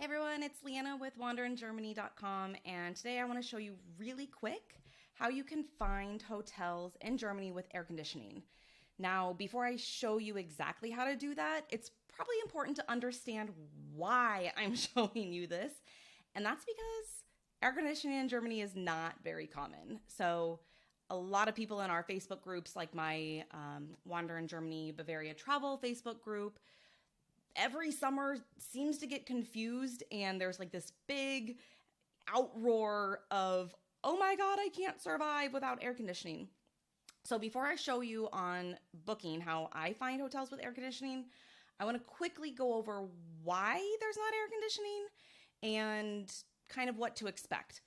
Hey everyone, it's Leanna with wanderingermany.com, and today I want to show you really quick how you can find hotels in Germany with air conditioning. Now, before I show you exactly how to do that, it's probably important to understand why I'm showing you this, and that's because air conditioning in Germany is not very common. So a lot of people in our Facebook groups, like my Wander in Germany Bavaria Travel Facebook group, every summer seems to get confused, and there's like this big outroar of, oh my God, I can't survive without air conditioning. So before I show you on Booking how I find hotels with air conditioning, I want to quickly go over why there's not air conditioning and kind of what to expect.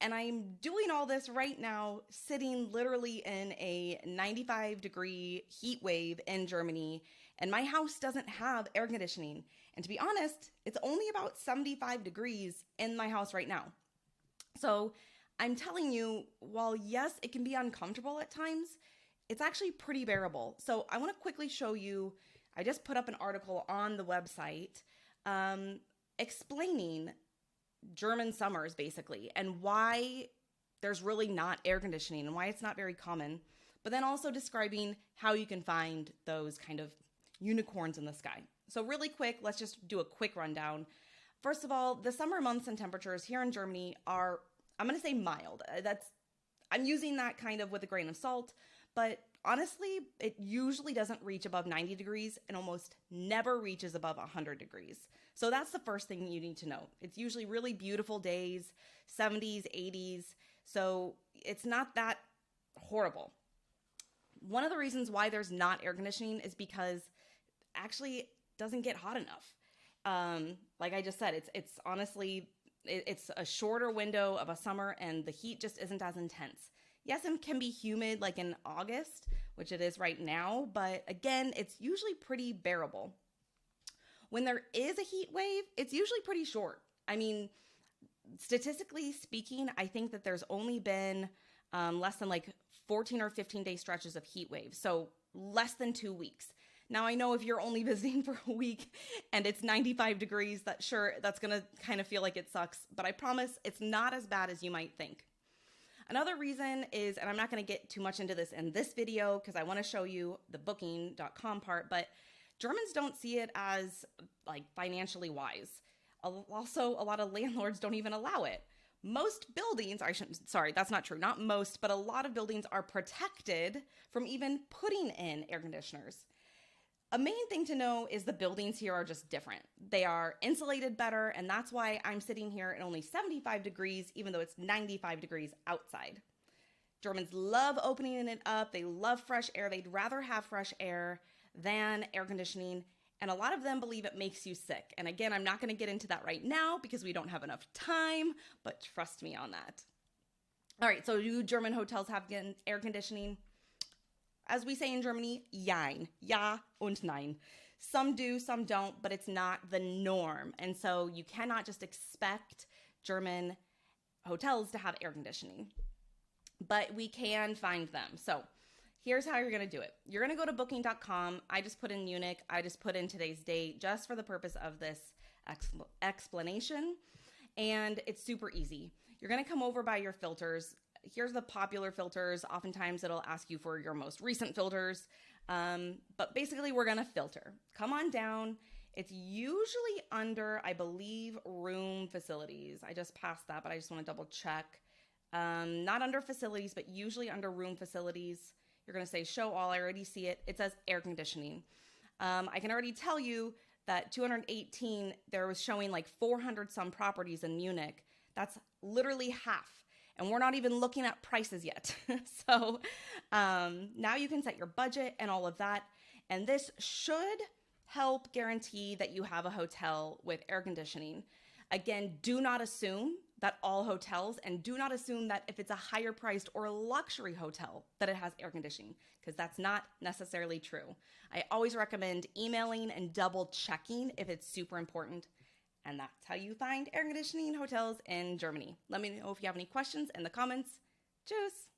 And I'm doing all this right now, sitting literally in a 95-degree heat wave in Germany, and my house doesn't have air conditioning. And to be honest, it's only about 75 degrees in my house right now. So I'm telling you, while yes, it can be uncomfortable at times, it's actually pretty bearable. So I want to quickly show you, I just put up an article on the website explaining German summers basically, and why there's really not air conditioning and why it's not very common, but then also describing how you can find those kind of unicorns in the sky. So really quick, let's just do a quick rundown. First of all, the summer months and temperatures here in Germany are, I'm going to say mild. I'm using that kind of with a grain of salt, but honestly, it usually doesn't reach above 90 degrees and almost never reaches above 100 degrees. So that's the first thing you need to know. It's usually really beautiful days, 70s, 80s. So it's not that horrible. One of the reasons why there's not air conditioning is because actually it doesn't get hot enough. Like I just said, it's honestly, it's a shorter window of a summer and the heat just isn't as intense. Yes, it can be humid like in August, which it is right now, but again, it's usually pretty bearable. When there is a heat wave, it's usually pretty short. I mean, statistically speaking, I think that there's only been less than like 14 or 15-day stretches of heat waves, so less than 2 weeks. Now, I know if you're only visiting for a week and it's 95 degrees, that's going to kind of feel like it sucks, but I promise it's not as bad as you might think. Another reason is, and I'm not going to get too much into this in this video because I want to show you the booking.com part, but Germans don't see it as like financially wise. Also, a lot of landlords don't even allow it. Most buildings, sorry, that's not true. Not most, but a lot of buildings are protected from even putting in air conditioners. A main thing to know is the buildings here are just different. They are insulated better, and that's why I'm sitting here at only 75 degrees, even though it's 95 degrees outside. Germans love opening it up. They love fresh air. They'd rather have fresh air than air conditioning, and a lot of them believe it makes you sick. And again, I'm not going to get into that right now because we don't have enough time, but trust me on that. All right, so do German hotels have air conditioning? As we say in Germany, jein, ja und nein. Some do, some don't, but it's not the norm. And so you cannot just expect German hotels to have air conditioning, but we can find them. So here's how you're going to do it. You're going to go to booking.com. I just put in Munich. I just put in today's date just for the purpose of this explanation. And it's super easy. You're going to come over by your filters. Here's the popular filters. Oftentimes it'll ask you for your most recent filters. But basically we're going to filter. Come on down. It's usually under, I believe, room facilities. I just passed that, but I just want to double check. Not under facilities, but usually under room facilities. You're going to say show all. I already see it. It says air conditioning. I can already tell you that 218, there was showing like 400 some properties in Munich. That's literally half. And we're not even looking at prices yet. So now you can set your budget and all of that. And this should help guarantee that you have a hotel with air conditioning. Again, do not assume that all hotels, and do not assume that if it's a higher priced or a luxury hotel that it has air conditioning, because that's not necessarily true. I always recommend emailing and double checking if it's super important. And that's how you find air conditioning hotels in Germany. Let me know if you have any questions in the comments. Tschüss!